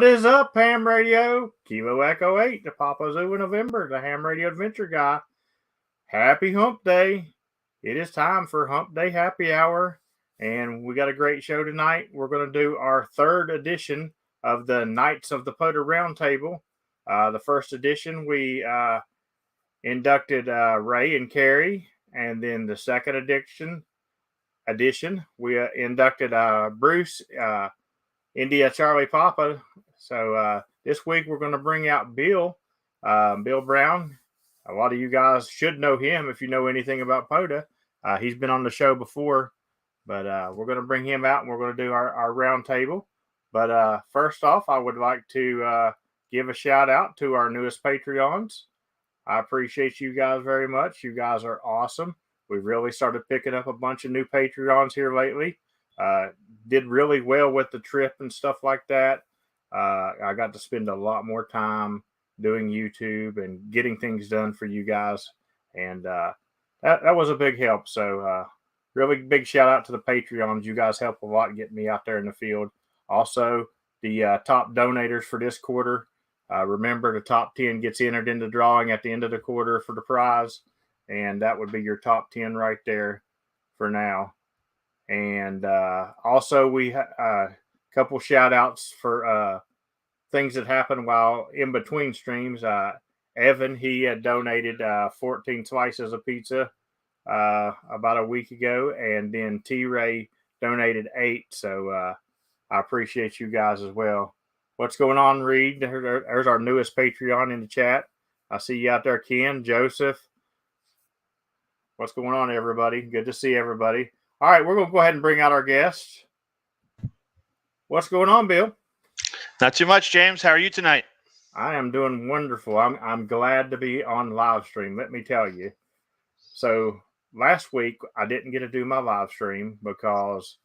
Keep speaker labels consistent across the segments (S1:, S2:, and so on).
S1: What is up, Ham Radio? Kilo Echo 8, the Papa Zoo in November, the Ham Radio Adventure Guy. Happy Hump Day. It is time for Hump Day Happy Hour, and we got a great show tonight. We're going to do our third edition of the Knights of the Podu Roundtable. The first edition, we inducted Ray and Carrie, and then the second edition, we inducted Bruce, India Charlie Papa. So this week we're going to bring out Bill Brown. A lot of you guys should know him if you know anything about Pota. He's been on the show before, but we're going to bring him out and we're going to do our round table. But first off, I would like to give a shout out to our newest Patreons. I appreciate you guys very much. You guys are awesome. We've really started picking up a bunch of new Patreons here lately. Did really well with the trip and stuff like that. I got to spend a lot more time doing YouTube and getting things done for you guys. And that was a big help. So really big shout out to the Patreons. You guys help a lot getting me out there in the field. Also, the top donators for this quarter. Remember, the top 10 gets entered into the drawing at the end of the quarter for the prize. And that would be your top 10 right there for now. And also, we a couple shout outs for things that happened while in between streams. Evan, he had donated 14 slices of pizza about a week ago. And then T-Ray donated 8. So I appreciate you guys as well. What's going on, Reed? There's our newest Patreon in the chat. I see you out there, Ken, Joseph. What's going on, everybody? Good to see everybody. All right, we're going to go ahead and bring out our guests. What's going on, Bill?
S2: Not too much, James. How are you tonight?
S1: I am doing wonderful. I'm glad to be on live stream, let me tell you. So last week, I didn't get to do my live stream because,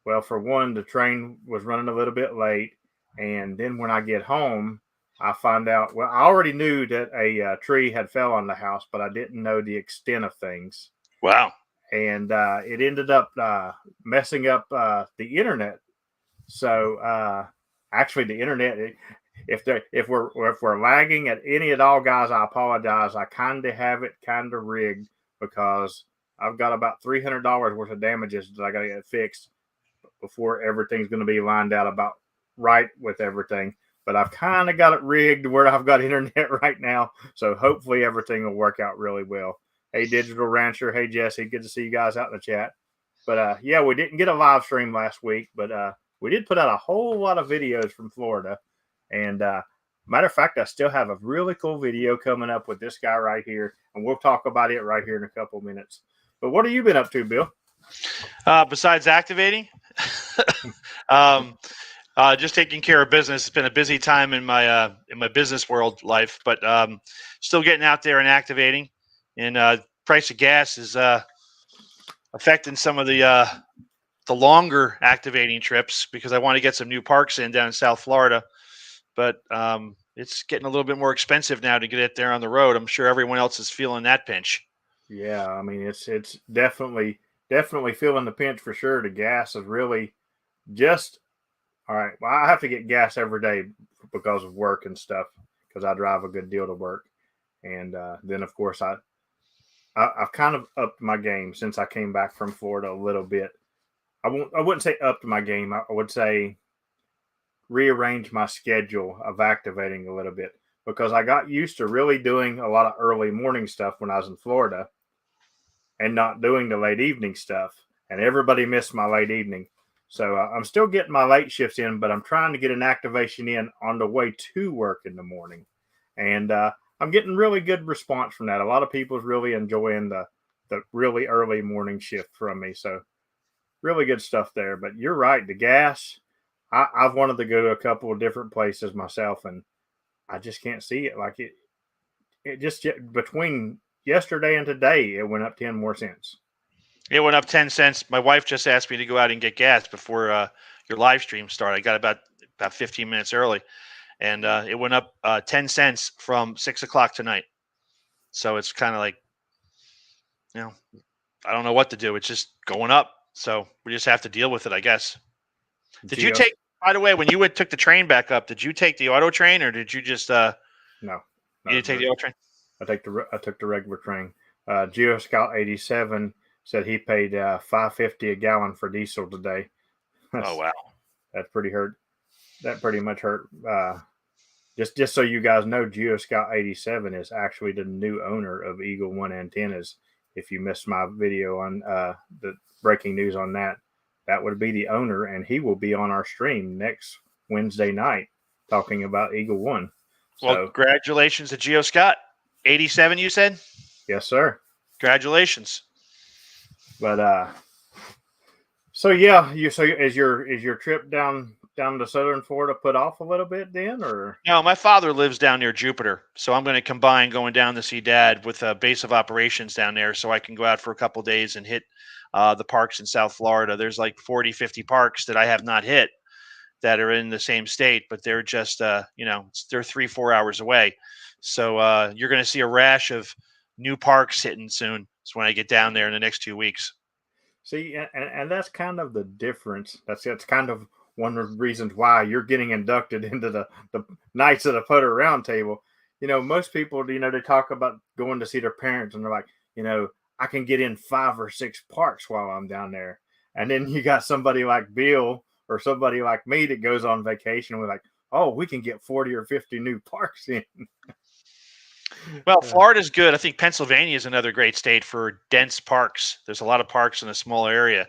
S1: well, for one, the train was running a little bit late. And then when I get home, I find out, well, I already knew that a tree had fell on the house, but I didn't know the extent of things.
S2: Wow.
S1: And it ended up messing up the internet. So actually, the internet, if we're lagging at any at all, guys, I apologize. I kind of have it kind of rigged because I've got about $300 worth of damages that I got to get fixed before everything's going to be lined out about right with everything. But I've kind of got it rigged where I've got internet right now. So hopefully everything will work out really well. Hey, Digital Rancher. Hey, Jesse. Good to see you guys out in the chat. But yeah, we didn't get a live stream last week, but we did put out a whole lot of videos from Florida. And matter of fact, I still have a really cool video coming up with this guy right here. And we'll talk about it right here in a couple of minutes. But what have you been up to, Bill?
S2: Besides activating, just taking care of business. It's been a busy time in my business world life, but still getting out there and activating. And price of gas is affecting some of the longer activating trips because I want to get some new parks in down in South Florida. But it's getting a little bit more expensive now to get it there on the road. I'm sure everyone else is feeling that pinch.
S1: Yeah, I mean it's definitely feeling the pinch for sure. The gas is really just. All right. Well, I have to get gas every day because of work and stuff because I drive a good deal to work. And then, of course, I've kind of upped my game since I came back from Florida a little bit. I wouldn't say upped my game. I would say rearrange my schedule of activating a little bit because I got used to really doing a lot of early morning stuff when I was in Florida and not doing the late evening stuff. And everybody missed my late evening. So I'm still getting my late shifts in, but I'm trying to get an activation in on the way to work in the morning. And I'm getting really good response from that. A lot of people's really enjoying the really early morning shift from me. So really good stuff there. But you're right. The gas, I've wanted to go to a couple of different places myself, and I just can't see it. Like it just between yesterday and today, it went up 10 more cents.
S2: It went up 10 cents. My wife just asked me to go out and get gas before your live stream started. I got about 15 minutes early, and it went up 10 cents from 6 o'clock tonight. So it's kind of like, I don't know what to do. It's just going up. So we just have to deal with it, I guess. Did you take By the way, when you took the train back up, did you take the auto train or did you just
S1: No.
S2: you didn't take the auto train?
S1: I took the regular train. Geo Scout 87 said he paid $5.50 a gallon for diesel today.
S2: Oh wow,
S1: that's pretty hurt. That pretty much hurt. Just so you guys know, Geo Scout 87 is actually the new owner of Eagle One Antennas. If you missed my video on the breaking news on that, that would be the owner, and he will be on our stream next Wednesday night talking about Eagle One.
S2: Well, congratulations to Geo Scott. 87, you said?
S1: Yes, sir.
S2: Congratulations.
S1: But so yeah, so is your trip down to southern Florida put off a little bit then, or?
S2: No, my father lives down near Jupiter, so I'm going to combine going down to see Dad with a base of operations down there, so I can go out for a couple of days and hit the parks in South Florida. There's like 40, 50 parks that I have not hit that are in the same state, but they're just they're 3-4 hours away. So you're going to see a rash of new parks hitting soon. So when I get down there in the next 2 weeks.
S1: See, and that's kind of the difference. That's kind of one of the reasons why you're getting inducted into the Knights of the Podu Roundtable. Most people, they talk about going to see their parents, and they're like, I can get in 5 or 6 parks while I'm down there. And then you got somebody like Bill or somebody like me that goes on vacation. We're like, oh, we can get 40 or 50 new parks in.
S2: Well, Florida's good. I think Pennsylvania is another great state for dense parks. There's a lot of parks in a small area.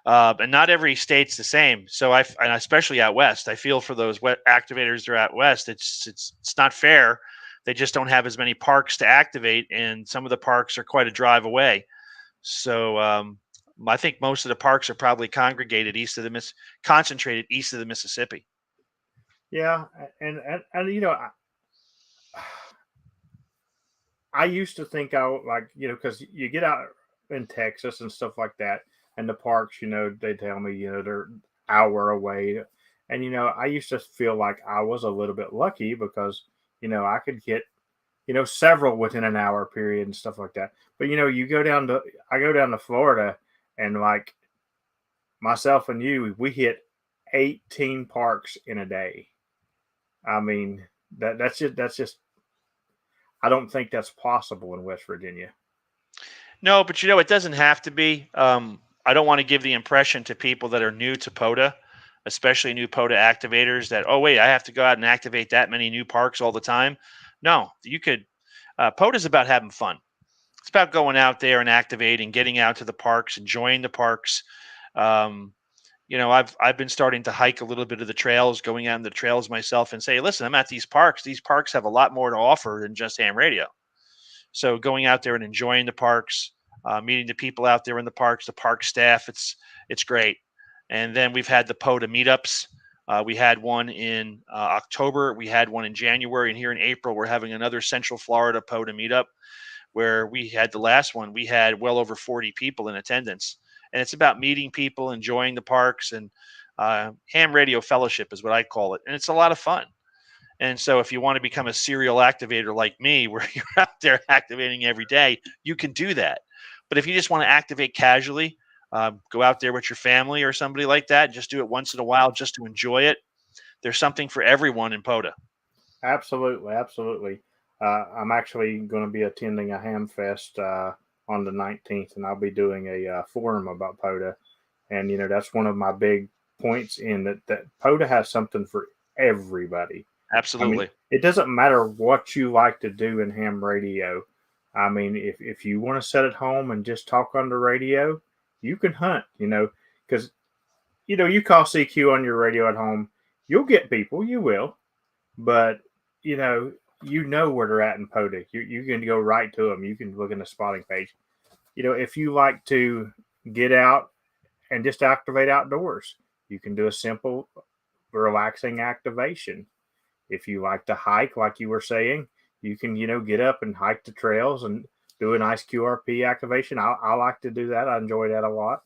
S2: And not every state's the same. So and especially out west, I feel for those activators that are out west, it's not fair. They just don't have as many parks to activate, and some of the parks are quite a drive away. So I think most of the parks are probably concentrated east of the Mississippi.
S1: Yeah, and I used to think because you get out in Texas and stuff like that, and the parks, they tell me, they're an hour away. And, I used to feel like I was a little bit lucky because, I could get, several within an hour period and stuff like that. But, I go down to Florida, and like myself and you, we hit 18 parks in a day. I mean, that's just, I don't think that's possible in West Virginia.
S2: No, but it doesn't have to be. I don't want to give the impression to people that are new to POTA, especially new POTA activators, that, oh, wait, I have to go out and activate that many new parks all the time. No, you could. POTA is about having fun. It's about going out there and activating, getting out to the parks, enjoying the parks. I've been starting to hike a little bit of the trails, going out on the trails myself and say, listen, I'm at these parks. These parks have a lot more to offer than just ham radio. So going out there and enjoying the parks, meeting the people out there in the parks, the park staff, it's great. And then we've had the POTA meetups. We had one in October. We had one in January. And here in April, we're having another Central Florida POTA meetup where we had the last one. We had well over 40 people in attendance. And it's about meeting people, enjoying the parks, and ham radio fellowship is what I call it. And it's a lot of fun. And so if you want to become a serial activator like me, where you're out there activating every day, you can do that. But if you just want to activate casually, go out there with your family or somebody like that, just do it once in a while just to enjoy it. There's something for everyone in POTA.
S1: Absolutely, absolutely. I'm actually going to be attending a ham fest on the 19th, and I'll be doing a forum about POTA. And, that's one of my big points in that POTA has something for everybody.
S2: Absolutely.
S1: I mean, it doesn't matter what you like to do in ham radio. I mean, if you want to sit at home and just talk on the radio, you can hunt, because, you call CQ on your radio at home, you'll get people, you will, but, where they're at in POTA. You can go right to them. You can look in the spotting page. If you like to get out and just activate outdoors, you can do a simple, relaxing activation. If you like to hike, like you were saying, you can, get up and hike the trails and do a nice QRP activation. I like to do that. I enjoy that a lot.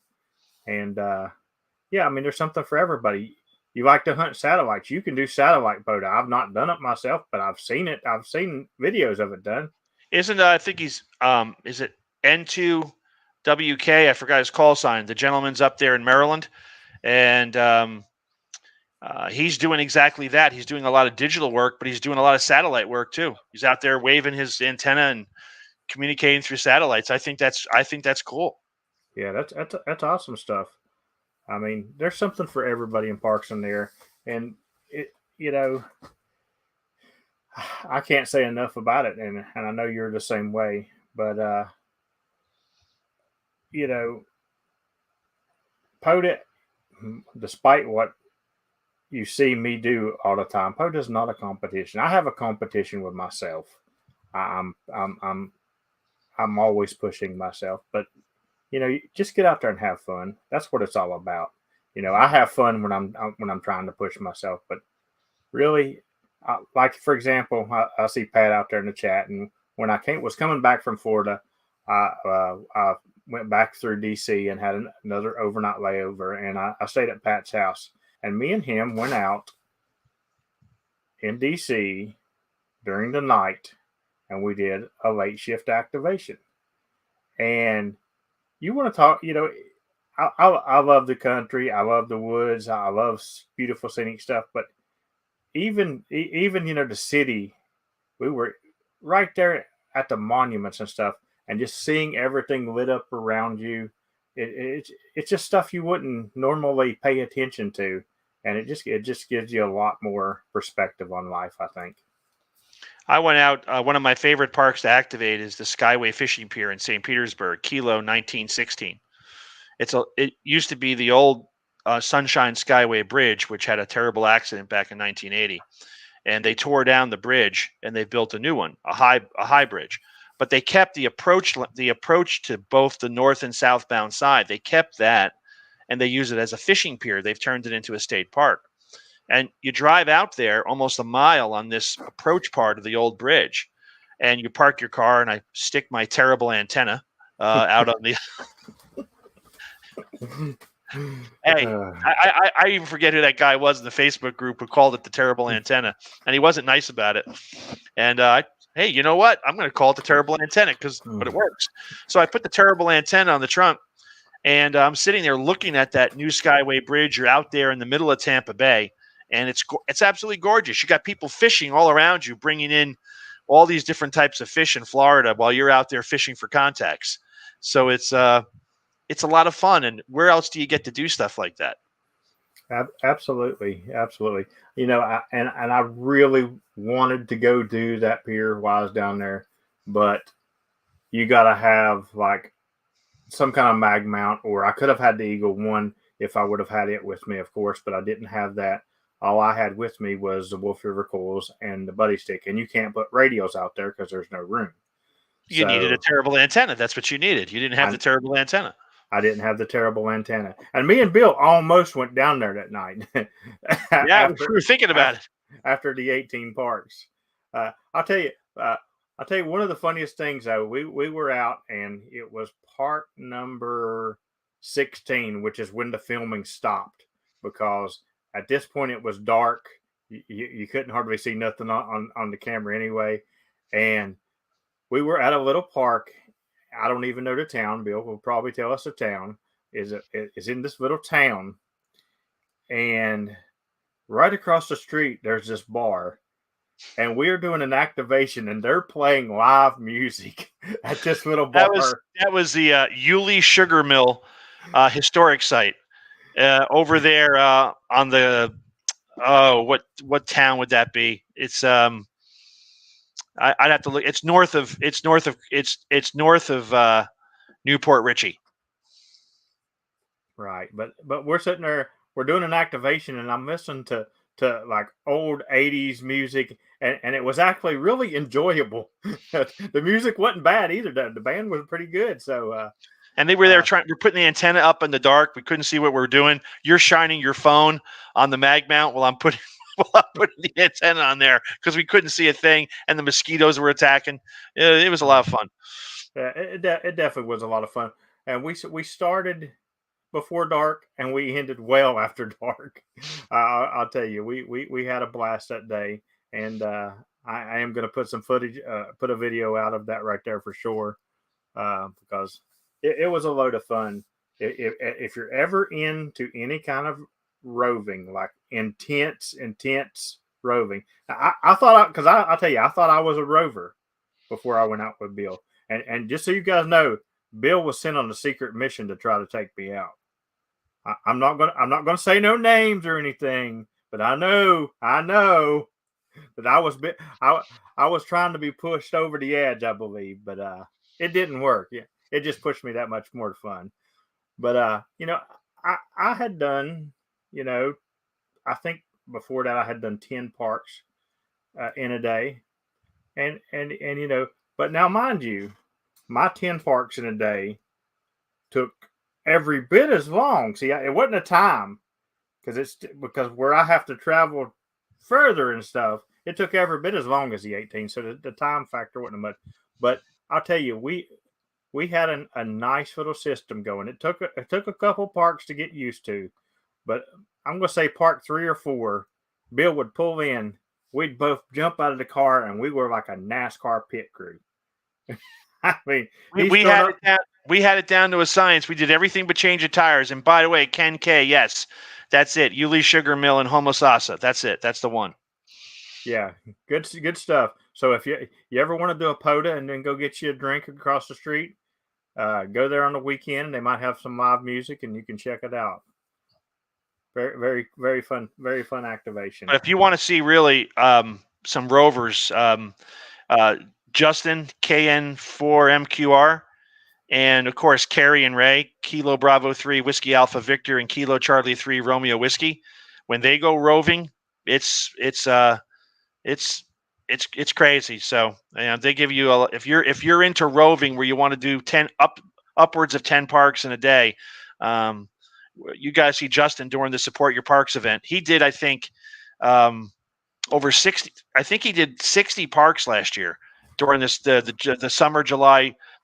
S1: And there's something for everybody. You like to hunt satellites, you can do satellite POTA. I've not done it myself, but I've seen it. I've seen videos of it done.
S2: Isn't I think he's is it N2WK? I forgot his call sign. The gentleman's up there in Maryland, and He's doing exactly that. He's doing a lot of digital work, but he's doing a lot of satellite work too. He's out there waving his antenna and communicating through satellites. I think that's cool.
S1: Yeah, that's awesome stuff. I mean, there's something for everybody in parks in there, and it you know I can't say enough about it, and I know you're the same way. But you know, Poda, despite what you see me do all the time, Poda's not a competition. I have a competition with myself. I'm I'm I'm I'm always pushing myself, but just get out there and have fun. That's what it's all about. I have fun when I'm trying to push myself, but really, like for example, I see Pat out there in the chat, and when I was coming back from Florida, I went back through DC and had another overnight layover, and I stayed at Pat's house, and me and him went out in DC during the night, and we did a late shift activation. And you want to talk, I love the country. I love the woods. I love beautiful scenic stuff. But even the city, we were right there at the monuments and stuff, and just seeing everything lit up around you. It's just stuff you wouldn't normally pay attention to, and it just gives you a lot more perspective on life, I think.
S2: I went out. One of my favorite parks to activate is the Skyway fishing pier in St. Petersburg, Kilo 1916. It used to be the old Sunshine Skyway Bridge, which had a terrible accident back in 1980, and they tore down the bridge and they built a new one, a high bridge. But they kept the approach to both the north and southbound side. They kept that, and they use it as a fishing pier. They've turned it into a state park. And you drive out there almost a mile on this approach part of the old bridge, and you park your car, and I stick my terrible antenna out on the. Hey, I even forget who that guy was in the Facebook group who called it the terrible antenna, and he wasn't nice about it. And hey, you know what? I'm going to call it the terrible antenna but it works. So I put the terrible antenna on the trunk, and I'm sitting there looking at that new Skyway Bridge. You're out there in the middle of Tampa Bay, and it's absolutely gorgeous. You got people fishing all around you, bringing in all these different types of fish in Florida while you're out there fishing for contacts. So it's a lot of fun. And where else do you get to do stuff like that?
S1: Absolutely. I really wanted to go do that pier while I was down there, but you got to have like some kind of mag mount, or I could have had the Eagle One if I would have had it with me, of course, but I didn't have that. All I had with me was the Wolf River coils and the buddy stick, and you can't put radios out there because there's no room.
S2: You needed a terrible antenna. That's what you needed. You didn't have the terrible antenna.
S1: I didn't have the terrible antenna. And me and Bill almost went down there that night.
S2: Yeah, we were thinking about it.
S1: After the 18 parks. I'll tell you one of the funniest things, though. We were out, and it was park number 16, which is when the filming stopped, because at this point it was dark. You couldn't hardly see nothing on the camera anyway. And we were at a little park. I don't even know the town. Bill will probably tell us the town is in this little town, and right across the street there's this bar, and we're doing an activation, and they're playing live music at this little bar.
S2: That was the Yulee Sugar Mill historic site over there on the what town would that be? It's I'd have to look. It's north of Newport Richey.
S1: Right, but we're sitting there. We're doing an activation, and I'm listening to like old 80s music, and it was actually really enjoyable. The music wasn't bad either. The band was pretty good. So
S2: and they were there we're putting the antenna up in the dark. We couldn't see what we were doing. You're shining your phone on the mag mount while I'm putting the antenna on there because we couldn't see a thing, and the mosquitoes were attacking. It was a lot of fun.
S1: Yeah, it definitely was a lot of fun. And we started before dark, and we ended well after dark. I'll tell you, we had a blast that day, and I am going to put some footage, put a video out of that right there for sure, because it was a load of fun. If you're ever into any kind of roving, like intense roving. I thought, because I'll tell you, I thought I was a rover before I went out with Bill. And just so you guys know, Bill was sent on a secret mission to try to take me out. I'm not gonna say no names or anything, but I know that I was trying to be pushed over the edge, I believe, but it didn't work. Yeah, it just pushed me that much more fun. But I had done, I think before that I had done 10 parks in a day, and but now mind you, my 10 parks in a day took every bit as long. See, it wasn't a time because where I have to travel further and stuff, it took every bit as long as the 18. So the time factor wasn't much. But I'll tell you, we had a nice little system going. It took a couple parks to get used to, but I'm going to say park 3 or 4, Bill would pull in. We'd both jump out of the car, and we were like a NASCAR pit crew. I mean,
S2: we had it down to a science. We did everything but change the tires. And by the way, Ken K, yes, that's it. Yulee Sugar Mill and Homosassa. That's it. That's the one.
S1: Yeah, good stuff. So if you ever want to do a Pota and then go get you a drink across the street, go there on the weekend. They might have some live music, and you can check it out. Very, very fun activation.
S2: But if you want to see really some rovers, Justin KN4MQR, and of course Carrie and Ray, Kilo Bravo 3 Whiskey Alpha Victor and Kilo Charlie 3 Romeo Whiskey. When they go roving, it's crazy. So they give you if you're into roving where you want to do upwards of 10 parks in a day. You guys see Justin during the Support Your Parks event. He did, I think, over 60. I think he did 60 parks last year during the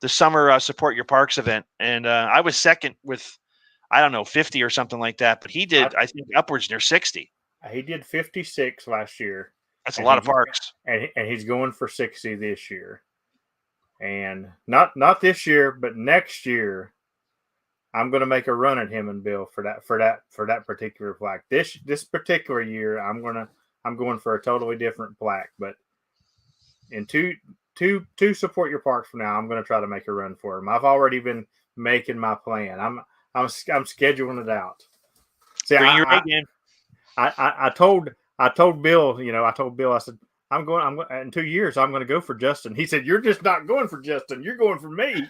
S2: summer Support Your Parks event, and I was second with, I don't know, 50 or something like that. But he did, I think, upwards near 60.
S1: He did 56 last year.
S2: That's a lot of parks,
S1: and he's going for 60 this year. And not this year, but next year, I'm going to make a run at him and Bill for that particular plaque. This particular year, I'm going for a totally different plaque. But in two Support Your Parks from now, I'm going to try to make a run for him. I've already been making my plan. I'm scheduling it out. See,
S2: bring your A game.
S1: I told Bill, I said, I'm going in 2 years, I'm going to go for Justin. He said, you're just not going for Justin. You're going for me.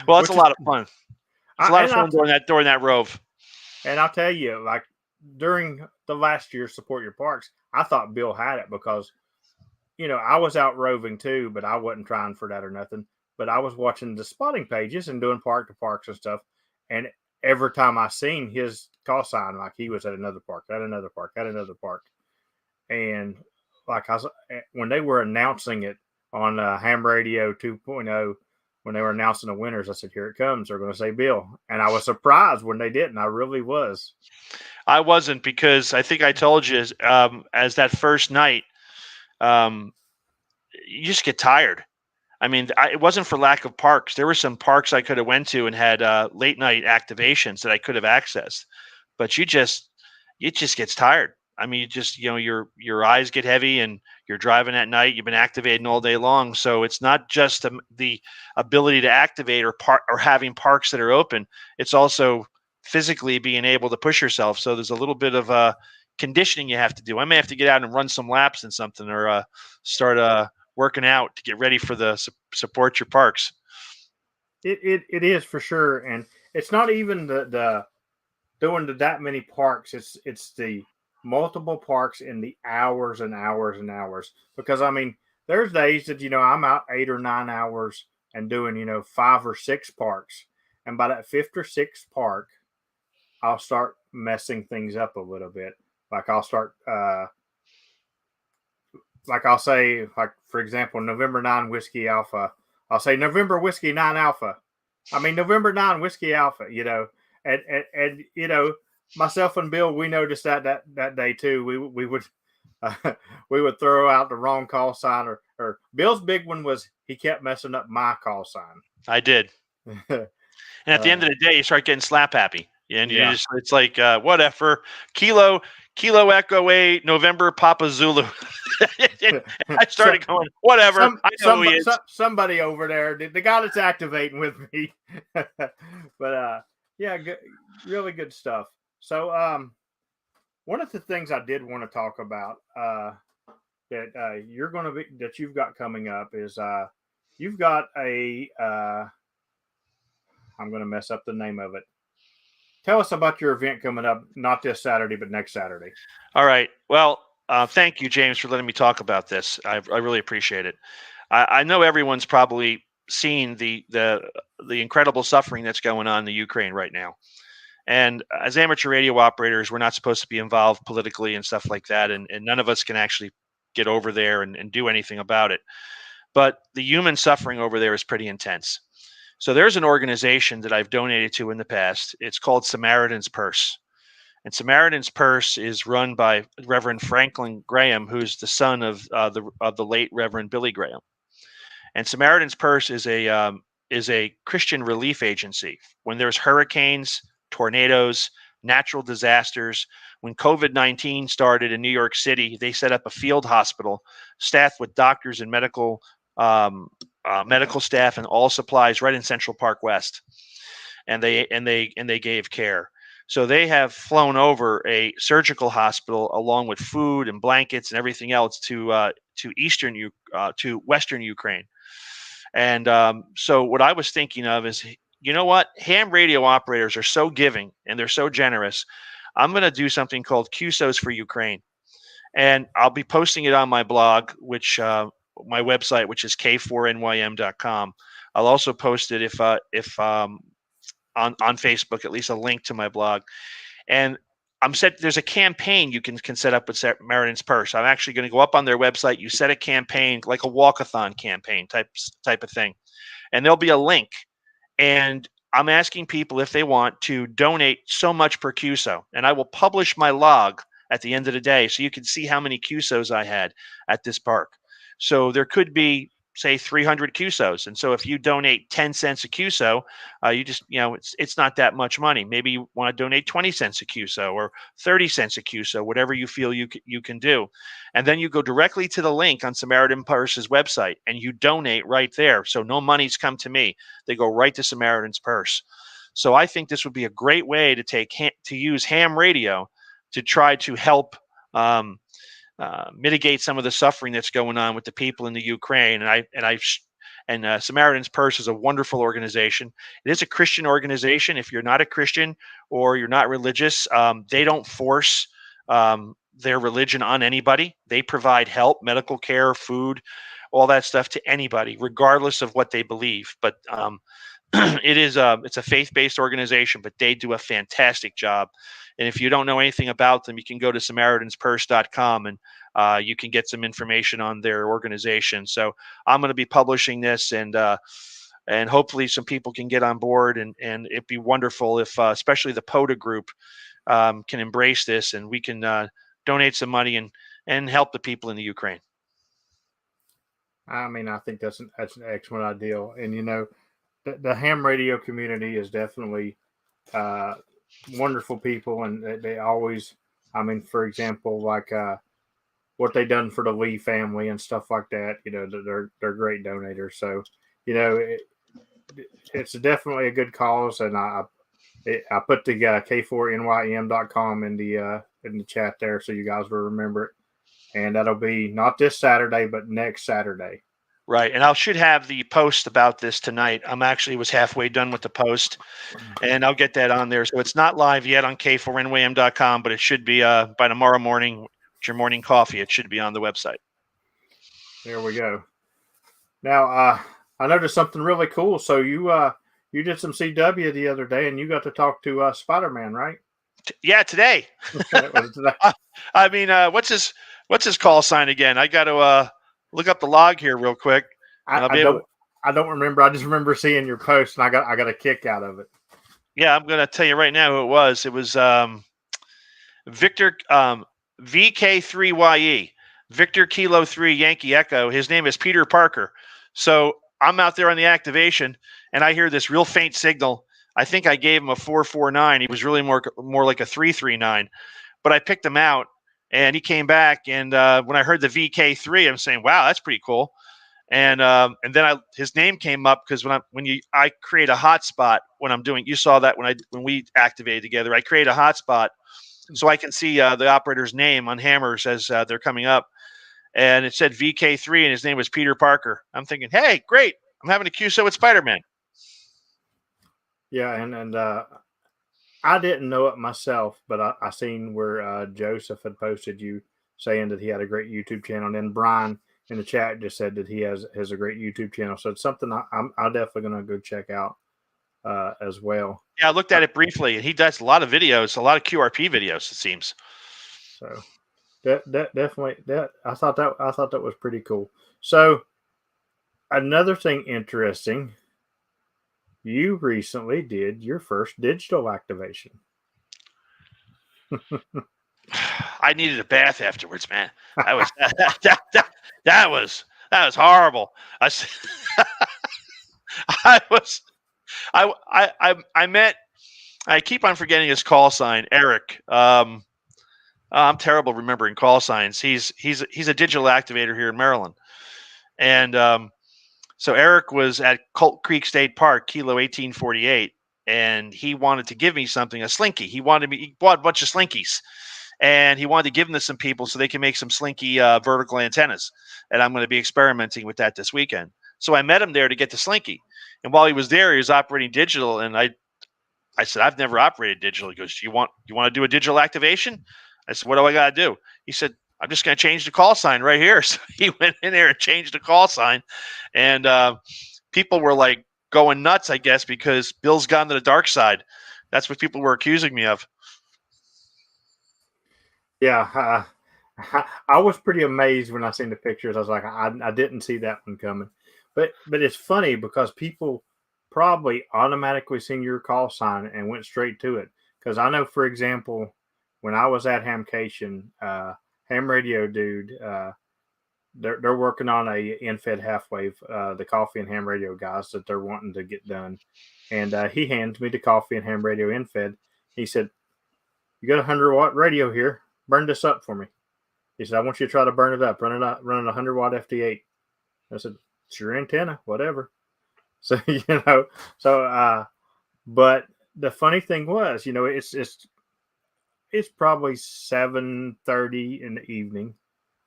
S2: Well, it's a lot of fun. It's a lot of fun during that rove.
S1: And I'll tell you, like during the last year's Support Your Parks, I thought Bill had it because, I was out roving too, but I wasn't trying for that or nothing. But I was watching the spotting pages and doing park to parks and stuff. And every time I seen his call sign, like he was at another park. And like when they were announcing it on Ham Radio 2.0, when they were announcing the winners, I said, here it comes. They're going to say Bill. And I was surprised when they didn't. I really was.
S2: I wasn't, because I think I told you as that first night, you just get tired. I mean, it wasn't for lack of parks. There were some parks I could have went to and had late night activations that I could have accessed. But it just gets tired. I mean, your eyes get heavy and you're driving at night. You've been activating all day long. So it's not just the ability to activate or having parks that are open. It's also physically being able to push yourself. So there's a little bit of conditioning you have to do. I may have to get out and run some laps and something, or start working out to get ready for the Support Your Parks.
S1: It is for sure. And it's not even the doing that many parks. It's the multiple parks in the hours and hours and hours, because I mean there's days that I'm out 8 or 9 hours and doing 5 or 6 parks, and by that 5th or 6th park I'll start messing things up a little bit. Like I'll start like I'll say, like for example, November 9 Whiskey Alpha, I'll say November Whiskey 9 Alpha, November 9 Whiskey Alpha, and myself and Bill, we noticed that day too. We would throw out the wrong call sign, or Bill's big one was he kept messing up my call sign.
S2: I did. And at the end of the day, you start getting slap happy. And it's like whatever. Kilo Echo 8 November Papa Zulu. And I started going, whatever. I know who he is.
S1: Somebody over there, the guy that's activating with me. But yeah, good, really good stuff. So one of the things I did want to talk about that you've got coming up is you've got a I'm going to mess up the name of it. Tell us about your event coming up, not this Saturday, but next Saturday.
S2: All right. Well, thank you, James, for letting me talk about this. I really appreciate it. I know everyone's probably seen the incredible suffering that's going on in the Ukraine right now. And as amateur radio operators, we're not supposed to be involved politically and stuff like that. And none of us can actually get over there and do anything about it. But the human suffering over there is pretty intense. So there's an organization that I've donated to in the past. It's called Samaritan's Purse. And Samaritan's Purse is run by Reverend Franklin Graham, who's the son of the late Reverend Billy Graham. And Samaritan's Purse is a Christian relief agency. When there's hurricanes, tornadoes, natural disasters, when COVID-19 started in New York City, they set up a field hospital staffed with doctors and medical staff and all supplies right in Central Park West, and they gave care. So they have flown over a surgical hospital along with food and blankets and everything else to Western Ukraine. And so what I was thinking of is, you know what? Ham radio operators are so giving and they're so generous. I'm going to do something called QSOs for Ukraine, and I'll be posting it on my blog, which my website, which is K4NYM.com. I'll also post it if on Facebook, at least a link to my blog. And there's a campaign you can set up with Samaritan's Purse. I'm actually going to go up on their website. You set a campaign, like a walkathon campaign type of thing. And there'll be a link. And I'm asking people if they want to donate so much per QSO. And I will publish my log at the end of the day so you can see how many QSOs I had at this park. So there could be, say, 300 QSOs. And so if you donate 10 cents a QSO, it's not that much money. Maybe you want to donate 20 cents a QSO or 30 cents a QSO, whatever you feel you can do. And then you go directly to the link on Samaritan Purse's website and you donate right there. So no money's come to me. They go right to Samaritan's Purse. So I think this would be a great way to use ham radio to try to help mitigate some of the suffering that's going on with the people in the Ukraine. And Samaritan's Purse is a wonderful organization. It is a Christian organization. If you're not a Christian or you're not religious, they don't force their religion on anybody. They provide help, medical care, food, all that stuff to anybody, regardless of what they believe. But it's a faith-based organization, but they do a fantastic job. And if you don't know anything about them, you can go to SamaritansPurse.com and you can get some information on their organization. So I'm going to be publishing this, and hopefully some people can get on board. And it'd be wonderful if, especially the Poda group, can embrace this, and we can donate some money and help the people in the Ukraine.
S1: I mean, I think that's an excellent idea. And the ham radio community is definitely wonderful people, and they always, I mean, for example, like what they done for the Lee family and stuff like that, they're great donators. So it's definitely a good cause, and I put the K4NYM.com in the chat there so you guys will remember it, and that'll be not this Saturday but next Saturday.
S2: Right. And I should have the post about this tonight. Was halfway done with the post, and I'll get that on there. So it's not live yet on K4NYM.com, but it should be by tomorrow morning. It's your morning coffee. It should be on the website.
S1: There we go. Now, I noticed something really cool. So you did some CW the other day, and you got to talk to Spider-Man, right?
S2: Yeah, today. I mean, what's his call sign again? I got to look up the log here real quick.
S1: I don't remember. I just remember seeing your post, and I got a kick out of it.
S2: Yeah, I'm going to tell you right now who it was. It was Victor VK3YE, Victor Kilo 3 Yankee Echo. His name is Peter Parker. So I'm out there on the activation, and I hear this real faint signal. I think I gave him a 4.49. He was really more like a 3.39, but I picked him out, and he came back. And when I heard the VK3, I'm saying, wow, that's pretty cool. And then his name came up because I create a hotspot when I'm doing. You saw that when we activated together. I create a hotspot so I can see the operator's name on hammers as they're coming up, and it said VK3, and his name was Peter Parker. I'm thinking, hey, great! I'm having a QSO with Spider-Man.
S1: Yeah, and I didn't know it myself, but I seen where Joseph had posted you saying that he had a great YouTube channel, and then Brian in the chat just said that he has a great YouTube channel. So it's something I'm definitely going to go check out as well.
S2: Yeah, I looked at it briefly, and he does a lot of videos, a lot of QRP videos, it seems.
S1: So definitely I thought that was pretty cool. So another thing interesting, you recently did your first digital activation.
S2: I needed a bath afterwards, man. That was horrible. I keep on forgetting his call sign, Eric. I'm terrible remembering call signs. He's a digital activator here in Maryland, and so Eric was at Colt Creek State Park, Kilo 1848, and he wanted to give me something, a slinky. He bought a bunch of slinkies, and he wanted to give them to some people so they can make some slinky vertical antennas. And I'm going to be experimenting with that this weekend. So I met him there to get the slinky. And while he was there, he was operating digital. And I said, I've never operated digital. He goes, you want to do a digital activation? I said, what do I got to do? He said, I'm just going to change the call sign right here. So he went in there and changed the call sign. And people were like going nuts, I guess, because Bill's gone to the dark side. That's what people were accusing me of.
S1: Yeah, I was pretty amazed when I seen the pictures. I was like, I didn't see that one coming. But it's funny because people probably automatically seen your call sign and went straight to it. Because I know, for example, when I was at Hamcation, Ham Radio Dude, they're working on a infed half wave, the coffee and ham radio guys that they're wanting to get done. And he hands me the coffee and ham radio infed. He said, you got a 100-watt radio here. Burn this up for me. He said, I want you to try to burn it up. Running a 100-watt FT8. I said, it's your antenna, whatever. So, but the funny thing was, it's probably 7:30 in the evening.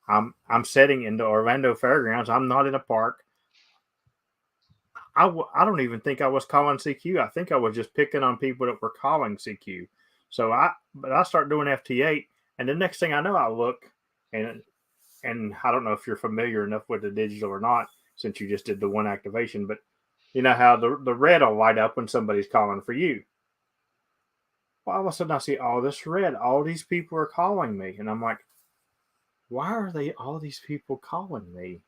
S1: I'm setting into Orlando Fairgrounds. I'm not in a park. I don't even think I was calling CQ. I think I was just picking on people that were calling CQ. So I start doing FT8. And the next thing I know, I look, and I don't know if you're familiar enough with the digital or not, since you just did the one activation, but you know how the red will light up when somebody's calling for you. Well, all of a sudden I see all this red. All these people are calling me. And I'm like, why are all these people calling me?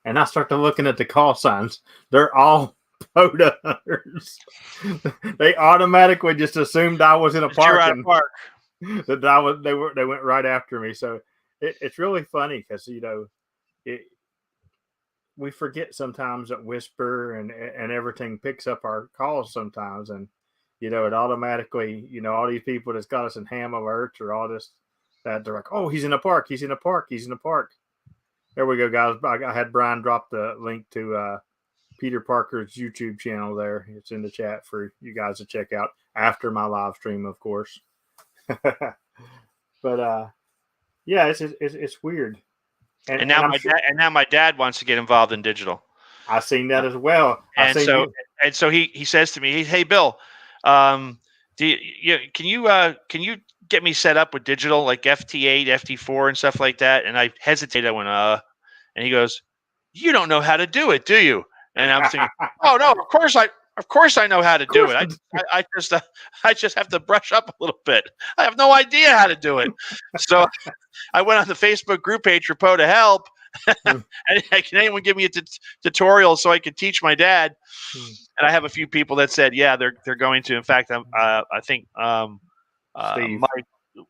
S1: And I start to looking at the call signs. They're all Pota hunters. They automatically just assumed I was in a park. That they went right after me. So it's really funny because we forget sometimes that Whisper and everything picks up our calls sometimes, and it automatically all these people that's got us in ham alerts or all this that they're like, oh, he's in a park, he's in a park. There we go, guys. I had Brian drop the link to Peter Parker's YouTube channel there. It's in the chat for you guys to check out after my live stream, of course. But yeah, it's weird.
S2: And now my dad wants to get involved in digital.
S1: I've seen that as well.
S2: And so he says to me, "Hey Bill, can you get me set up with digital like FT8, FT4, and stuff like that?" And I hesitated. I went, and he goes, "You don't know how to do it, do you?" And I'm thinking, "Oh no, of course I know how to do it. I just have to brush up a little bit. I have no idea how to do it." So I went on the Facebook group page for Pota Help. And can anyone give me a tutorial so I could teach my dad? And I have a few people that said, yeah, they're going to. In fact, I think
S1: Steve.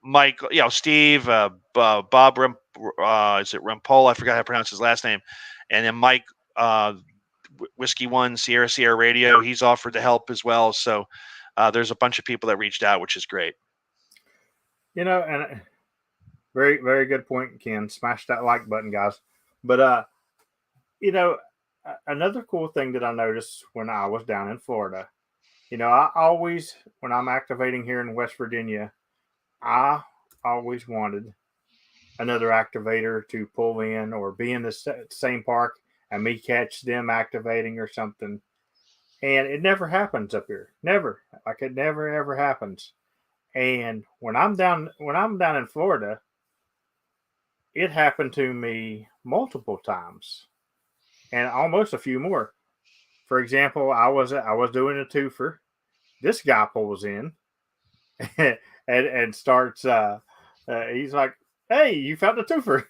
S2: Mike, Steve, Bob, is it Rumpole? I forgot how to pronounce his last name. And then Mike, Whiskey One, Sierra Radio, he's offered to help as well. So there's a bunch of people that reached out, which is great.
S1: And very, very good point, Ken. Smash that like button, guys. But, another cool thing that I noticed when I was down in Florida, I always, when I'm activating here in West Virginia, I always wanted another activator to pull in or be in the same park and me catch them activating or something. And it never happens up here. Never. Like it never ever happens. And when I'm down in Florida, it happened to me multiple times and almost a few more. For example, I was doing a twofer. This guy pulls in and starts he's like, "Hey, you found a twofer."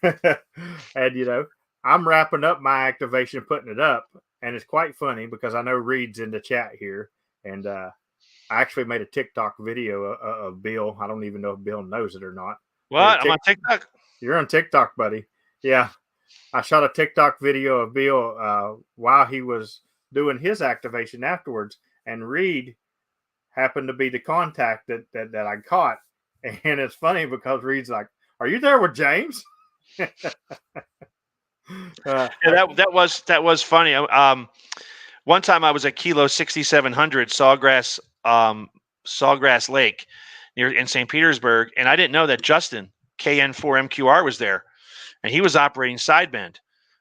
S1: And I'm wrapping up my activation, putting it up, and it's quite funny because I know Reed's in the chat here, and I actually made a TikTok video of Bill. I don't even know if Bill knows it or not.
S2: What? I'm on TikTok.
S1: You're on TikTok, buddy. Yeah, I shot a TikTok video of Bill while he was doing his activation afterwards, and Reed happened to be the contact that I caught, and it's funny because Reed's like, "Are you there with James?"
S2: Yeah, that was funny. One time I was at Kilo 6700 Sawgrass Lake in St. Petersburg, and I didn't know that Justin KN4MQR was there, and he was operating sideband.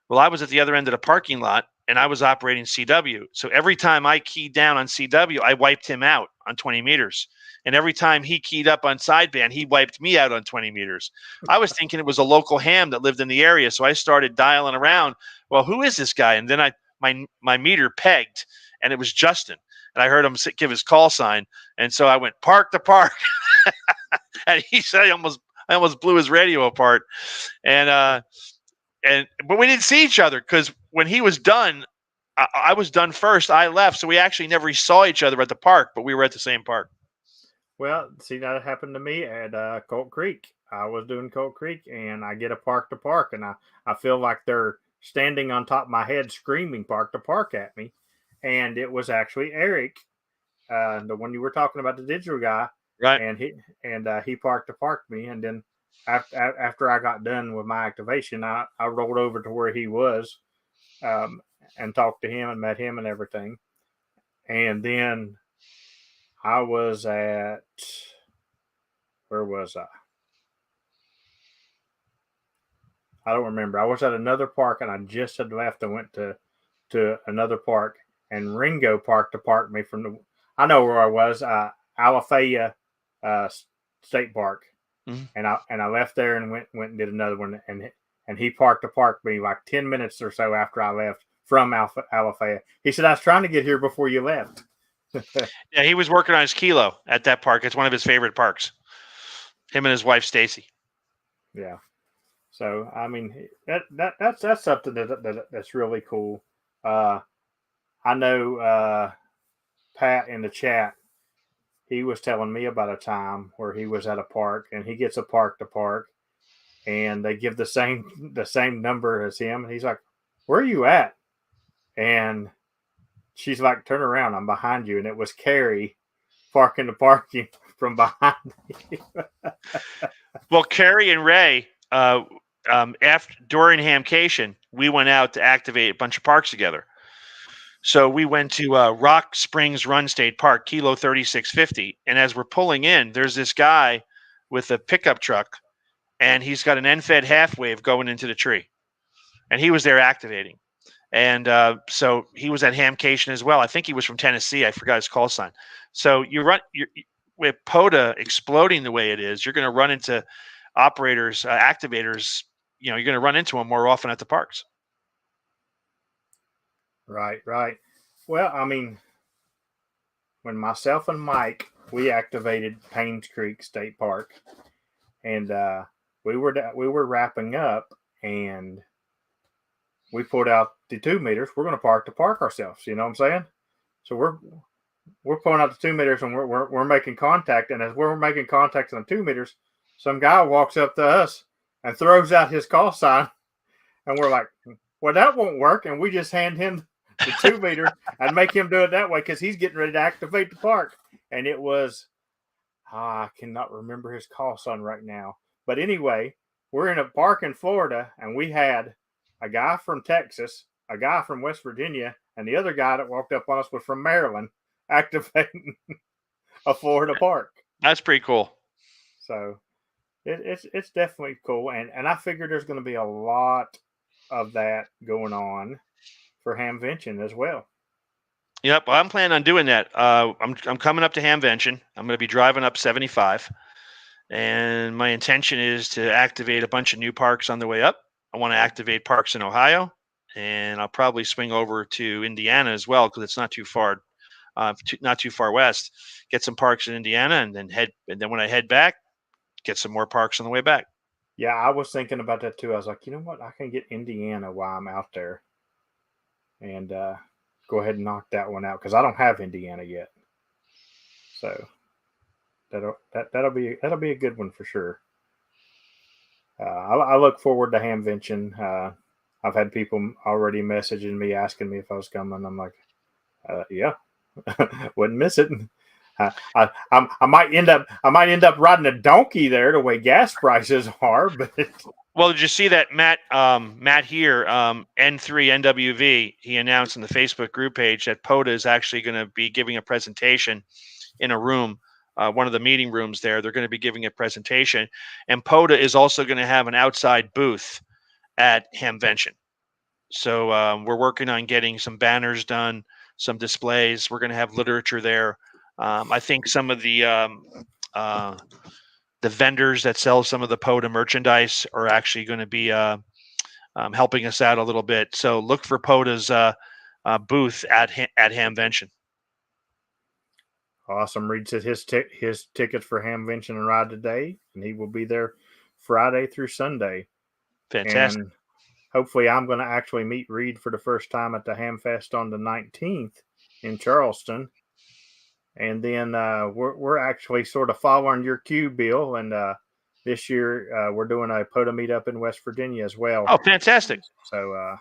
S2: Well, I was at the other end of the parking lot, and I was operating CW. So every time I keyed down on CW, I wiped him out on 20 meters. And every time he keyed up on sideband, he wiped me out on 20 meters. I was thinking it was a local ham that lived in the area, so I started dialing around. Well, who is this guy? And then my meter pegged, and it was Justin. And I heard him give his call sign, and so I went park to park. And he said I almost blew his radio apart. But we didn't see each other because when he was done, I was done first. I left, so we actually never saw each other at the park, but we were at the same park.
S1: Well, see, that happened to me at Colt Creek. I was doing Colt Creek, and I get a park to park, and I feel like they're standing on top of my head screaming park to park at me. And it was actually Eric, the one you were talking about, the digital guy.
S2: Right.
S1: And he parked to park me. And then after I got done with my activation, I rolled over to where he was and talked to him and met him and everything. And then I was at, where was I? I don't remember. I was at another park, and I just had left and went to another park, and Ringo parked to park me I know where I was, Alafaya State Park.
S2: Mm-hmm.
S1: And I left there and went and did another one, and he parked to park me like 10 minutes or so after I left from Alafaya. He said, "I was trying to get here before you left."
S2: Yeah, he was working on his Kilo at that park. It's one of his favorite parks. Him and his wife Stacy.
S1: Yeah. So I mean that's something that's really cool. I know Pat in the chat, he was telling me about a time where he was at a park and he gets a park to park, and they give the same number as him, and he's like, "Where are you at?" And she's like, "Turn around, I'm behind you." And it was Carrie parking the parking from behind me.
S2: Well, Carrie and Ray, during Hamcation, we went out to activate a bunch of parks together. So we went to Rock Springs Run State Park, Kilo 3650. And as we're pulling in, there's this guy with a pickup truck, and he's got an end-fed half wave going into the tree. And he was there activating. And so he was at Hamcation as well. I think he was from Tennessee. I forgot his call sign. So with Pota exploding the way it is, you're going to run into operators, activators. You're going to run into them more often at the parks.
S1: Right. Well, I mean, when myself and Mike, we activated Paynes Creek State Park, and we were wrapping up, and we pulled out the 2 meters. We're going to park ourselves. You know what I'm saying? So we're pulling out the 2 meters, and we're making contact. And as we're making contact on 2 meters, some guy walks up to us and throws out his call sign, and we're like, "Well, that won't work." And we just hand him the 2 meter and make him do it that way because he's getting ready to activate the park. and it was I cannot remember his call sign right now. But anyway, we're in a park in Florida, and we had a guy from Texas, a guy from West Virginia, and the other guy that walked up on us was from Maryland, activating a Florida park.
S2: That's pretty cool.
S1: So it's definitely cool, and I figure there's going to be a lot of that going on for Hamvention as well.
S2: Yep, I'm planning on doing that. I'm coming up to Hamvention. I'm going to be driving up 75, and my intention is to activate a bunch of new parks on the way up. I want to activate parks in Ohio, and I'll probably swing over to Indiana as well because it's not too far, not too far west. Get some parks in Indiana, and then when I head back, get some more parks on the way back.
S1: Yeah, I was thinking about that too. I was like, you know what? I can get Indiana while I'm out there, and go ahead and knock that one out because I don't have Indiana yet. So that'll be a good one for sure. I look forward to Hamvention. I've had people already messaging me asking me if I was coming. I'm like, yeah, wouldn't miss it. I might end up riding a donkey there the way gas prices are. But
S2: well, did you see that Matt here, N3 NWV? He announced on the Facebook group page that Pota is actually going to be giving a presentation in a room, one of the meeting rooms there. They're going to be giving a presentation, and Pota is also going to have an outside booth at Hamvention. So we're working on getting some banners done, some displays. We're going to have literature there. I think some of the vendors that sell some of the Pota merchandise are actually going to be helping us out a little bit. So look for Pota's booth at Hamvention.
S1: Awesome. Reed said his tickets for Hamvention and ride today, and he will be there Friday through Sunday.
S2: Fantastic.
S1: And hopefully I'm going to actually meet Reed for the first time at the Hamfest on the 19th in Charleston. And then we're actually sort of following your cue, Bill. And this year we're doing a Pota meetup in West Virginia as well.
S2: Oh, fantastic.
S1: So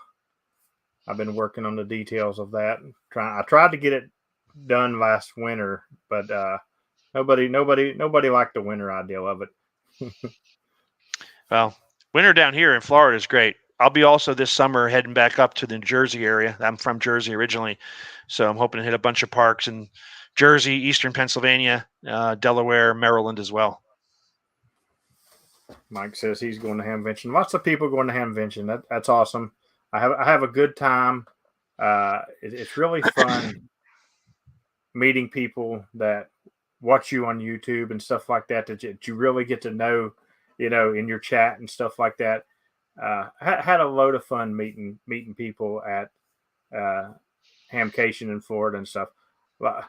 S1: I've been working on the details of that. I tried to get it done last winter, but nobody liked the winter ideal of it.
S2: Well, winter down here in Florida is great. I'll be also this summer heading back up to the New Jersey area. I'm from Jersey originally, so I'm hoping to hit a bunch of parks in Jersey, Eastern Pennsylvania, Delaware, Maryland as well.
S1: Mike says he's going to Hamvention. Lots of people going to Hamvention. That's awesome. I have a good time. It's really fun meeting people that watch you on YouTube and stuff like that you really get to know, in your chat and stuff like that. Had a load of fun meeting people at Hamcation in Florida and stuff. But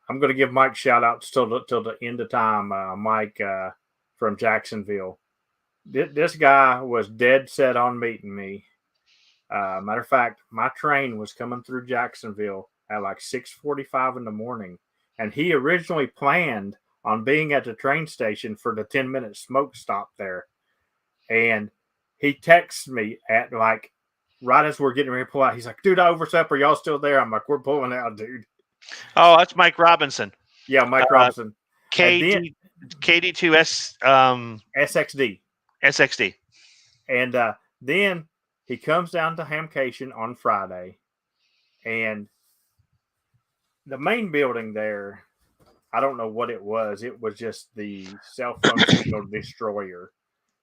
S1: I'm going to give Mike shout outs till the end of time. Mike from Jacksonville. This guy was dead set on meeting me. Matter of fact, my train was coming through Jacksonville at like 6:45 in the morning, and he originally planned on being at the train station for the 10-minute smoke stop there. And he texts me at like right as we're getting ready to pull out. He's like, dude, I overslept. Are y'all still there? I'm like, we're pulling out, dude.
S2: Oh, that's Mike Robinson.
S1: Yeah, Mike Robinson.
S2: KD2S SXD.
S1: And then he comes down to Hamcation on Friday. And the main building there, I don't know what it was. It was just the cell phone signal destroyer.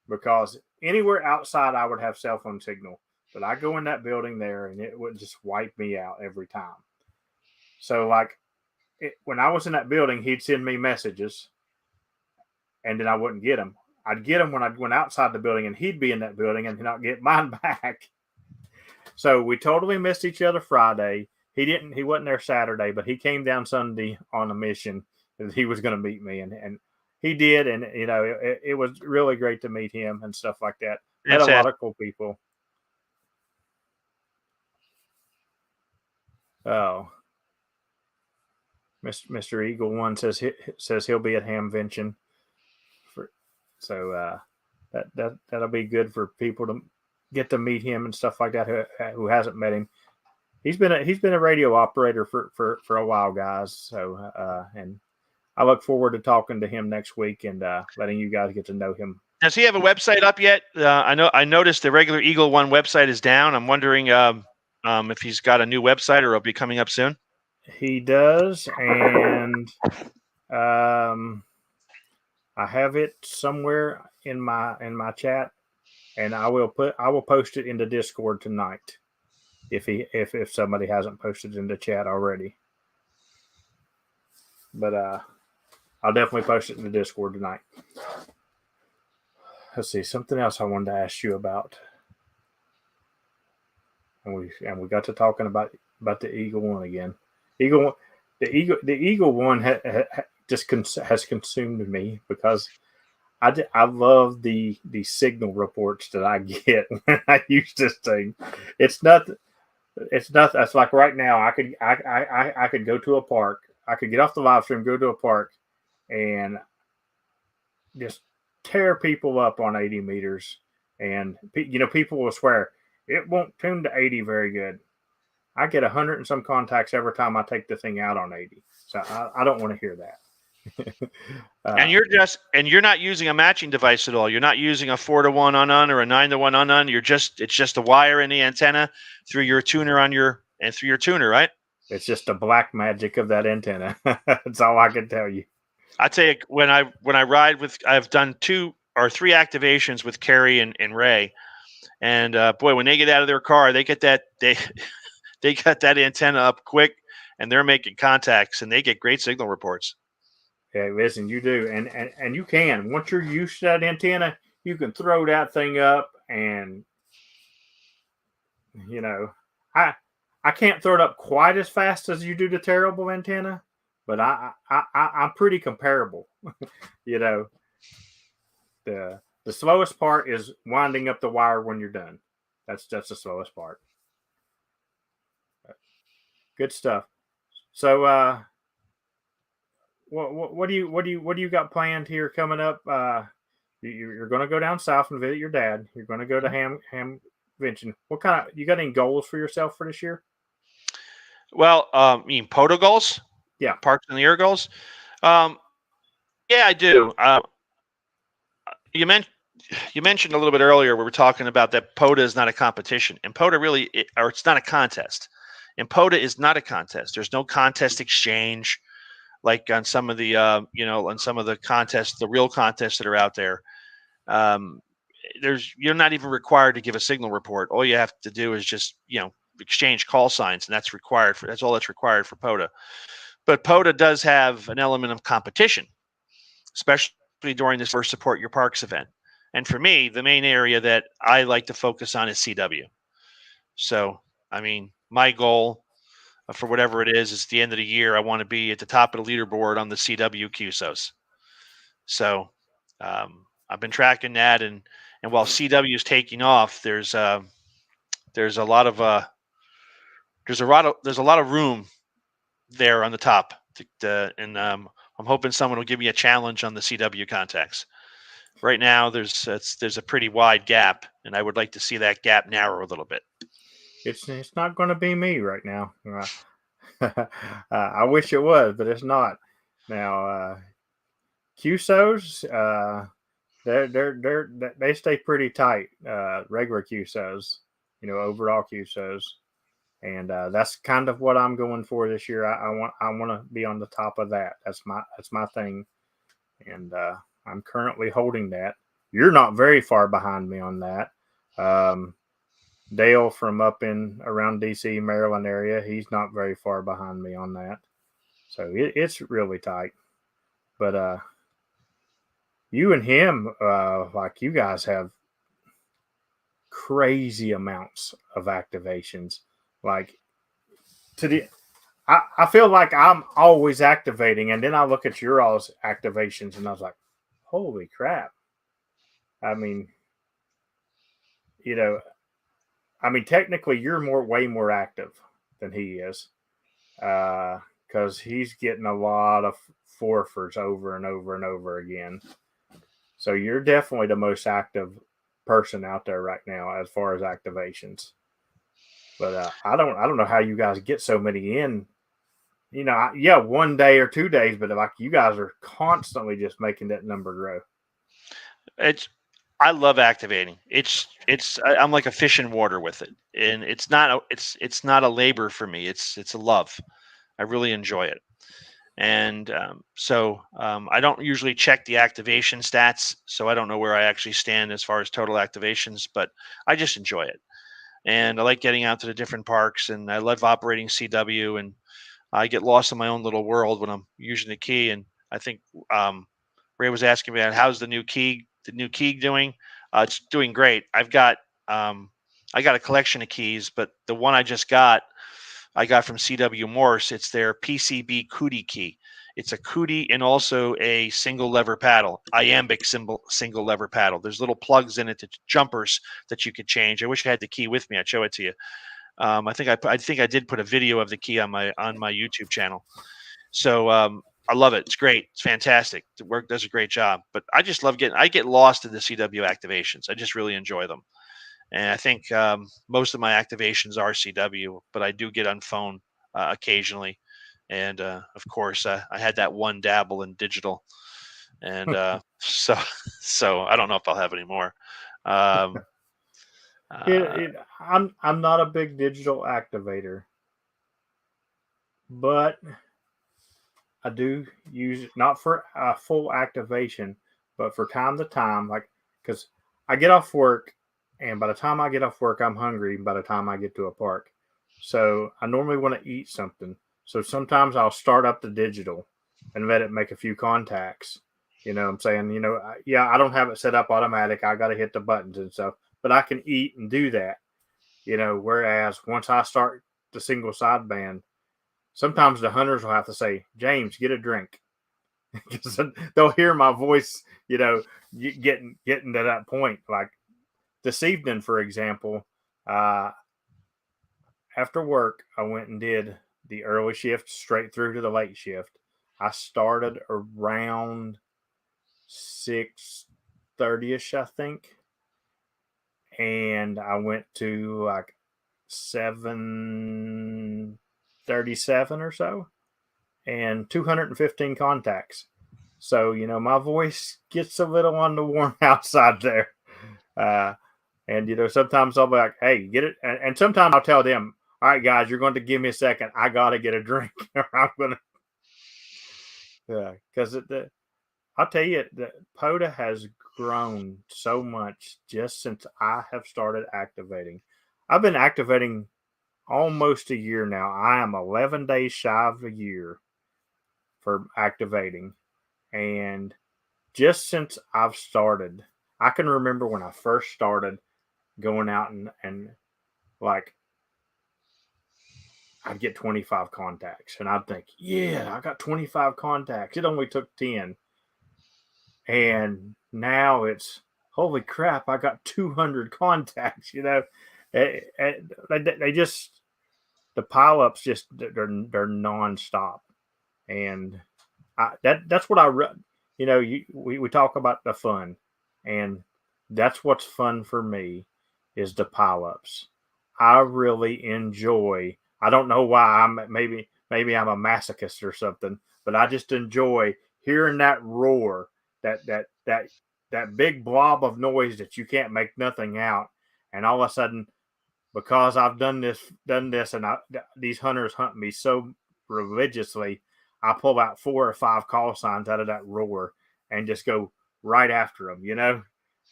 S1: Because anywhere outside, I would have cell phone signal. But I go in that building there, and it would just wipe me out every time. So, like, when I was in that building, he'd send me messages, and then I wouldn't get them. I'd get them when I went outside the building, and he'd be in that building, and not get mine back. So we totally missed each other Friday. He wasn't there Saturday, but he came down Sunday on a mission that he was going to meet me, and he did, and it was really great to meet him and stuff like that. Met a lot of cool people. Oh, Mr. Eagle One says he'll be at Hamvention, so that'll be good for people to get to meet him and stuff like that who hasn't met him. he's been a radio operator for a while, guys. So and I look forward to talking to him next week and letting you guys get to know him.
S2: Does he have a website up yet? I noticed the regular Eagle One website is down. I'm wondering if he's got a new website or it'll be coming up soon.
S1: He does, and I have it somewhere in my chat, and I will post it into Discord tonight if somebody hasn't posted it in the chat already. But I'll definitely post it in the Discord tonight. Let's see, something else I wanted to ask you about, and we got to talking about the Eagle One again. The Eagle One has consumed me because I love the signal reports that I get when I use this thing. It's nothing. It's like right now I could go to a park. I could get off the live stream, go to a park, and just tear people up on 80 meters. And people will swear it won't tune to 80 very good. I get 100 and some contacts every time I take the thing out on 80. So I don't want to hear that.
S2: And you're not using a matching device at all. You're not using a 4-to-1 on or a 9-to-1 on. It's just a wire in the antenna through your tuner through your tuner, right?
S1: It's just the black magic of that antenna. That's all I can tell you.
S2: I tell you, when I ride with, I've done 2 or 3 activations with Kerry and Ray, and boy, when they get out of their car, they get that they got that antenna up quick, and they're making contacts, and they get great signal reports.
S1: Yeah, listen, you do, and you can. Once you're used to that antenna, you can throw that thing up, and I can't throw it up quite as fast as you do the terrible antenna, but I'm pretty comparable. The slowest part is winding up the wire when you're done. That's the slowest part. Good stuff. So, what do you got planned here coming up? You're going to go down south and visit your dad. You're going to go to Ham Convention. What kind of, you got any goals for yourself for this year?
S2: Well, you mean Poda goals?
S1: Yeah,
S2: Parks in the Air goals. Yeah, I do. You mentioned a little bit earlier. We were talking about that Poda is not a competition, and Poda it's not a contest. And Poda is not a contest. There's no contest exchange like on some of the on some of the contests, the real contests that are out there. You're not even required to give a signal report. All you have to do is just exchange call signs, and that's all that's required for Poda. But Poda does have an element of competition, especially during this first Support Your Parks event. And for me, the main area that I like to focus on is CW. So, I mean, my goal for whatever it is at the end of the year, I want to be at the top of the leaderboard on the CW QSOs. So I've been tracking that, and while CW is taking off, there's a lot of room there on the top, and I'm hoping someone will give me a challenge on the CW contacts. Right now, there's a pretty wide gap, and I would like to see that gap narrow a little bit.
S1: It's not going to be me right now. I wish it was, but it's not. Now, QSOs, they stay pretty tight. Regular QSOs, overall QSOs, and that's kind of what I'm going for this year. I want to be on the top of that. That's my thing, and I'm currently holding that. You're not very far behind me on that. Dale from up in around DC, Maryland area, he's not very far behind me on that. So it's really tight. But you and him, like you guys have crazy amounts of activations. Like I feel like I'm always activating, and then I look at your all's activations and I was like, holy crap. I mean, technically, you're way more active than he is, because he's getting a lot of forfers over and over and over again. So you're definitely the most active person out there right now as far as activations. But I don't know how you guys get so many in. Yeah, 1 day or 2 days, but like you guys are constantly just making that number grow.
S2: I love activating. I'm like a fish in water with it, and it's not a labor for me. It's a love. I really enjoy it, and I don't usually check the activation stats, so I don't know where I actually stand as far as total activations, but I just enjoy it, and I like getting out to the different parks, and I love operating CW, and I get lost in my own little world when I'm using the key, and I think Ray was asking me about how's the new key doing. It's doing great. I got a collection of keys, but the one I got from CW Morse. It's their PCB cootie key. It's a cootie and also a single lever paddle, iambic single lever paddle. There's little plugs in it, jumpers that you could change. I wish I had the key with me. I'd show it to you. I think I did put a video of the key on my YouTube channel. So I love it. It's great. It's fantastic. The work does a great job. But I just love I get lost in the CW activations. I just really enjoy them. And I think most of my activations are CW, but I do get on phone occasionally. And of course, I had that one dabble in digital. And so I don't know if I'll have any more.
S1: I'm not a big digital activator, but I do use it not for a full activation, but for time to time, like because I get off work, and by the time I get off work, I'm hungry. By the time I get to a park, so I normally want to eat something. So sometimes I'll start up the digital and let it make a few contacts. You know what I'm saying? Yeah, I don't have it set up automatic. I got to hit the buttons and stuff, but I can eat and do that. Whereas once I start the single sideband, sometimes the hunters will have to say, James, get a drink. Because they'll hear my voice, getting to that point. Like this evening, for example, after work, I went and did the early shift straight through to the late shift. I started around 6:30ish, I think. And I went to like 7:37 or so, and 215 contacts. So my voice gets a little on the warm outside there, and sometimes I'll be like, "Hey, get it," and sometimes I'll tell them, "All right, guys, you're going to give me a second. I got to get a drink, or I'm gonna." Yeah, because I'll tell you, the Pota has grown so much just since I have started activating. I've been activating almost a year now. I am 11 days shy of a year for activating. And just since I've started, I can remember when I first started going out and like I'd get 25 contacts and I'd think, yeah, I got 25 contacts. It only took 10. And now it's, holy crap, I got 200 contacts, they just, the pileups just, they're nonstop. And that's what we talk about the fun, and that's what's fun for me is the pileups. I really enjoy. I don't know why. Maybe I'm a masochist or something, but I just enjoy hearing that roar, that big blob of noise that you can't make nothing out, and all of a sudden, because I've done this, and these hunters hunt me so religiously, I pull out 4 or 5 call signs out of that roar and just go right after them,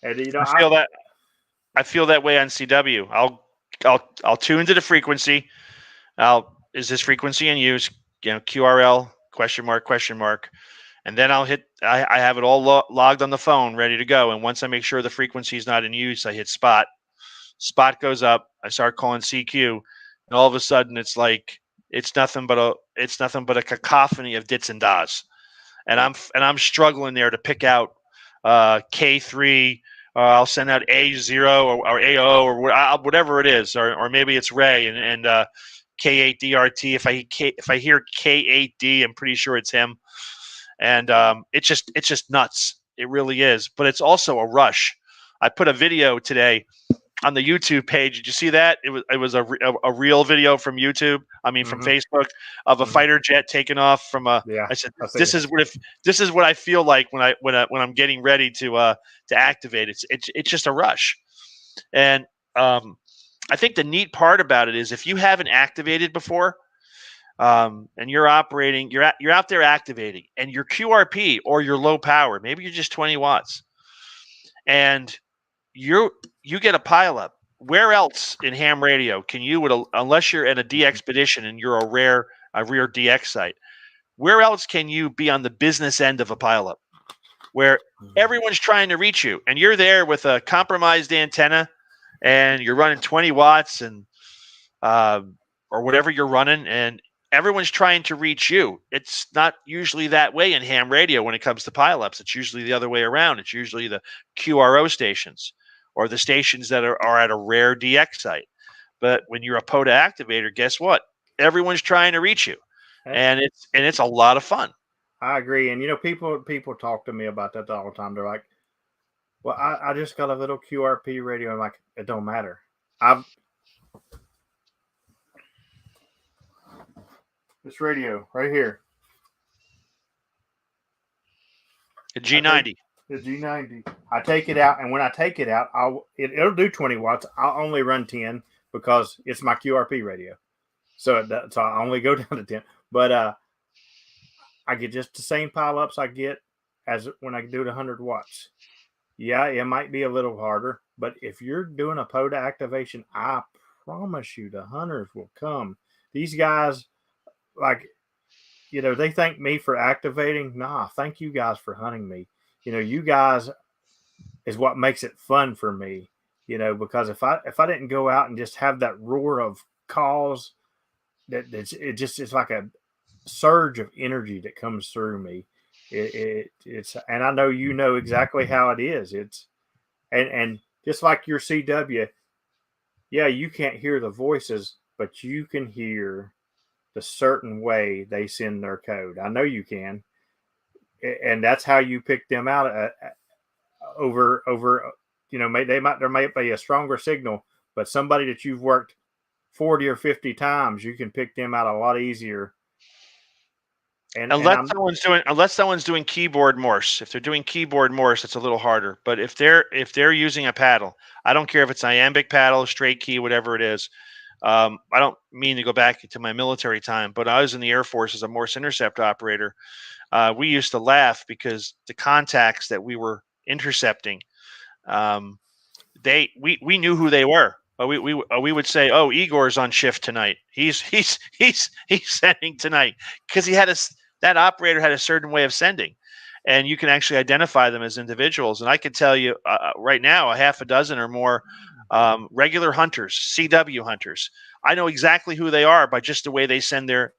S1: And
S2: I feel that way on CW. I'll tune to the frequency. Is this frequency in use? QRL ? And then I'll hit. I have it all logged on the phone, ready to go. And once I make sure the frequency is not in use, I hit spot. Spot goes up. I start calling CQ, and all of a sudden it's like it's nothing but a cacophony of dits and das, and I'm struggling there to pick out K3. I'll send out A0 or AO or whatever it is, or maybe it's Ray and K8DRT. If I hear K8D, I'm pretty sure it's him, and it's just nuts. It really is, but it's also a rush. I put a video today on the YouTube page. Did you see that? It was a real video from YouTube. I mean, from Facebook of a fighter jet taking off from a.
S1: Yeah,
S2: I said, this is what I feel like when I'm getting ready to activate. It's just a rush, and I think the neat part about it is if you haven't activated before, and you're operating, you're out there activating, and your QRP or your low power, maybe you're just 20 watts, and you get a pileup. Where else in ham radio can you, unless you're in a DXpedition and you're a rear DX site, where else can you be on the business end of a pileup where everyone's trying to reach you and you're there with a compromised antenna and you're running 20 watts and or whatever you're running and everyone's trying to reach you? It's not usually that way in ham radio when it comes to pileups. It's usually the other way around. It's usually the QRO stations or the stations that are at a rare DX site. But when you're a Pota activator, guess what? Everyone's trying to reach you, and it's a lot of fun.
S1: I agree, and people talk to me about that all the time. They're like, "Well, I just got a little QRP radio." I'm like, "It don't matter. This radio right here,
S2: the G90."
S1: The G90. I take it out, and when I take it out, it'll do 20 watts. I'll only run 10 because it's my QRP radio. So I only go down to 10. But I get just the same pileups I get as when I do it 100 watts. Yeah, it might be a little harder, but if you're doing a Pota activation, I promise you the hunters will come. These guys, they thank me for activating. Nah, thank you guys for hunting me. You guys is what makes it fun for me, because if I didn't go out and just have that roar of calls, it's like a surge of energy that comes through me. It's and I know exactly how it is. It's and just like your CW, yeah, you can't hear the voices, but you can hear the certain way they send their code. I know you can. And that's how you pick them out over there might be a stronger signal, but somebody that you've worked 40 or 50 times, you can pick them out a lot easier. And
S2: unless someone's doing keyboard Morse. If they're doing keyboard Morse, it's a little harder. But if they're using a paddle, I don't care if it's iambic paddle, straight key, whatever it is. I don't mean to go back to my military time, but I was in the Air Force as a Morse intercept operator. We used to laugh because the contacts that we were intercepting, we knew who they were. We would say, "Oh, Igor's on shift tonight. He's sending tonight," because that operator had a certain way of sending, and you can actually identify them as individuals. And I can tell you right now, a half a dozen or more regular hunters, CW hunters. I know exactly who they are by just the way they send their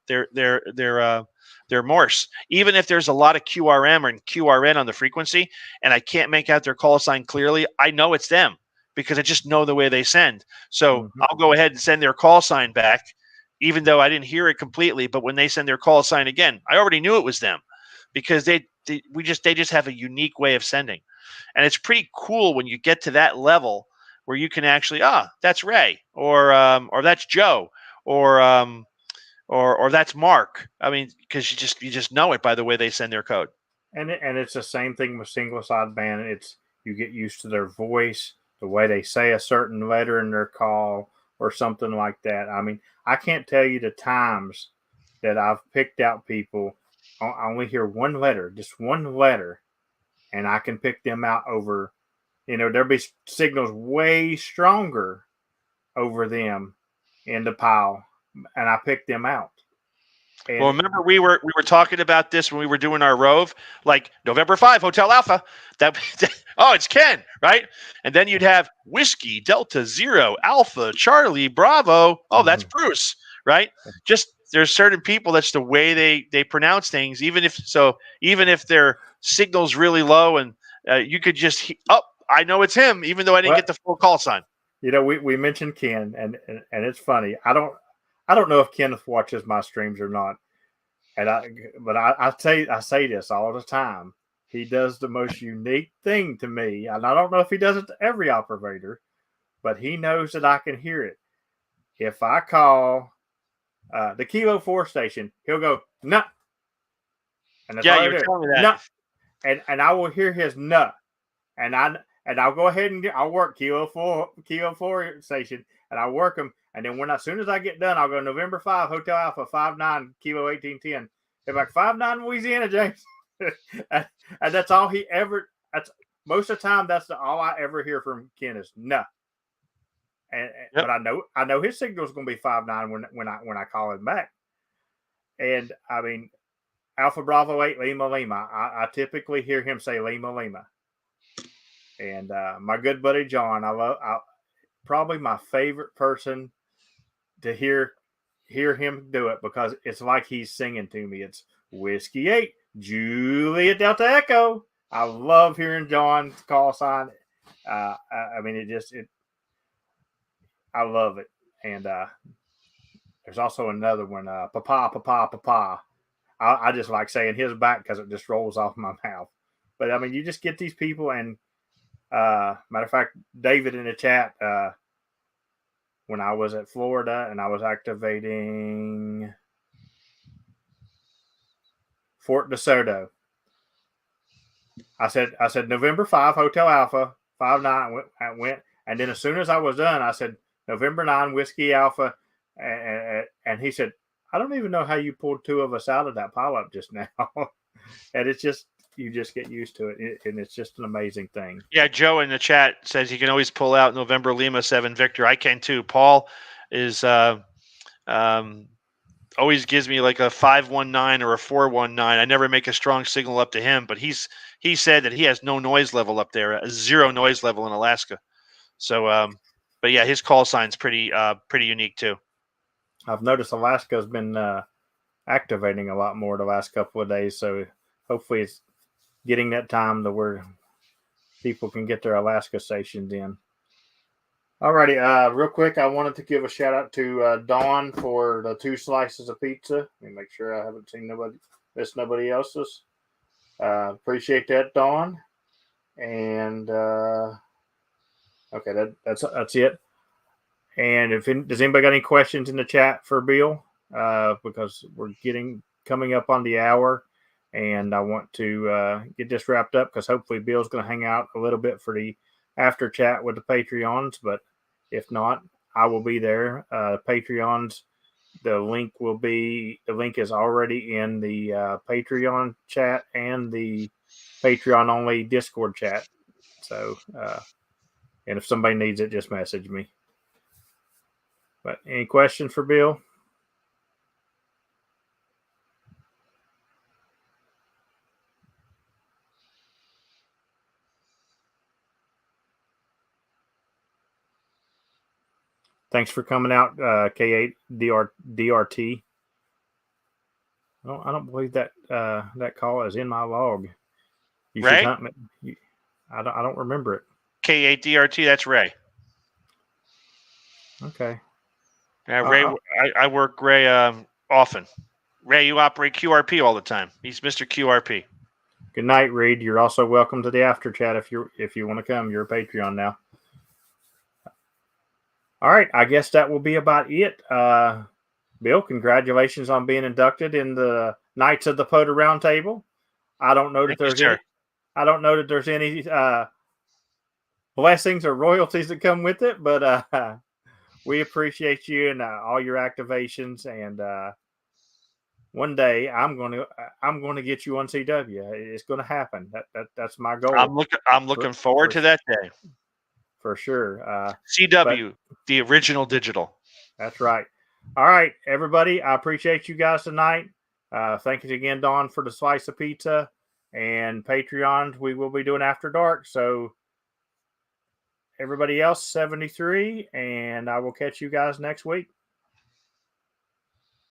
S2: Morse. Even if there's a lot of QRM or QRN on the frequency and I can't make out their call sign clearly, I know it's them because I just know the way they send. So I'll go ahead and send their call sign back, even though I didn't hear it completely. But when they send their call sign again, I already knew it was them because they just have a unique way of sending. And it's pretty cool when you get to that level where you can actually, that's Ray or that's Joe or that's Mark. I mean, because you just know it by the way they send their code.
S1: And it's the same thing with single sideband. It's you get used to their voice, the way they say a certain letter in their call or something like that. I mean, I can't tell you the times that I've picked out people. I only hear one letter, just one letter, and I can pick them out over. There'll be signals way stronger over them in the pile, and I picked them out.
S2: And well, remember we were talking about this when we were doing our rove, like November 5, Hotel Alpha. It's Ken, right? And then you'd have Whiskey Delta Zero Alpha Charlie Bravo. Oh, that's Bruce, right? Just there's certain people that's the way they pronounce things. Even if their signal's really low, and you could just I know it's him, even though I didn't get the full call sign.
S1: We mentioned Ken, and it's funny. I don't know if Kenneth watches my streams or not, but I say this all the time. He does the most unique thing to me, and I don't know if he does it to every operator, but he knows that I can hear it. If I call the Kilo 4 station, he'll go, "Nuh." And that's all I
S2: you're
S1: do.
S2: telling me that.
S1: Nuh. And I will hear his "nuh." And I'll go ahead and I'll work Kilo 4 station, and I'll work them. And then as soon as I get done, I'll go November 5, Hotel Alpha 59 Kilo 1810. They're like 59 Louisiana, James. and that's all he ever. That's most of the time. That's all I ever hear from Ken is "no." And
S2: Yep.
S1: but I know his signal is going to be 59 when I call him back. And I mean, Alpha Bravo 8 Lima Lima. I typically hear him say Lima Lima. And my good buddy John, probably my favorite person to hear him do it, because it's like he's singing to me. It's Whiskey 8, Juliet Delta Echo. I love hearing John's call sign. I mean, I love it. And there's also another one, Papa, Papa, Papa. I just like saying his back because it just rolls off my mouth. But I mean, you just get these people, and matter of fact, David in the chat, when I was at Florida and I was activating Fort DeSoto, I said November 5, Hotel Alpha 59. I went, and then as soon as I was done, I said November 9, Whiskey Alpha, and he said, "I don't even know how you pulled two of us out of that pileup just now." And it's just, you just get used to it, and it's just an amazing thing.
S2: Yeah, Joe in the chat says you can always pull out November Lima 7 Victor. I can too. Paul is always gives me like a 519 or a 419. I never make a strong signal up to him, but he said that he has no noise level up there, a zero noise level in Alaska. So, but yeah, his call sign's pretty unique too.
S1: I've noticed Alaska's been activating a lot more the last couple of days, so hopefully it's getting that time to where people can get their Alaska stations in. Alrighty, real quick, I wanted to give a shout out to Dawn for the 2 slices of pizza. Let me make sure I haven't missed nobody else's. Appreciate that, Dawn. And okay, that's it. And does anybody got any questions in the chat for Bill? Because we're coming up on the hour, and I want to get this wrapped up, because hopefully Bill's going to hang out a little bit for the after chat with the Patreons. But if not, I will be there. Patreons, the link is already in the Patreon chat and the Patreon only Discord chat. So, and if somebody needs it, just message me. But any questions for Bill? Thanks for coming out, K8 DRT. I don't believe that that call is in my log. You
S2: Ray?
S1: should hunt me. I don't remember it.
S2: K8 DRT, that's Ray.
S1: Okay.
S2: Yeah, Ray. I work Ray often. Ray, you operate QRP all the time. He's Mr. QRP.
S1: Good night, Reed. You're also welcome to the after chat if you want to come. You're a Patreon now. All right, I guess that will be about it. Bill, congratulations on being inducted in the Knights of the Pota Roundtable. I don't know that there's any blessings or royalties that come with it, but we appreciate you and all your activations. And one day I'm going to get you on CW. It's going to happen. That's my goal.
S2: I'm looking forward to that day.
S1: For sure.
S2: CW, the original digital.
S1: That's right. All right, everybody. I appreciate you guys tonight. Thank you again, Dawn, for the slice of pizza. And Patreon, we will be doing After Dark. So everybody else, 73. And I will catch you guys next week.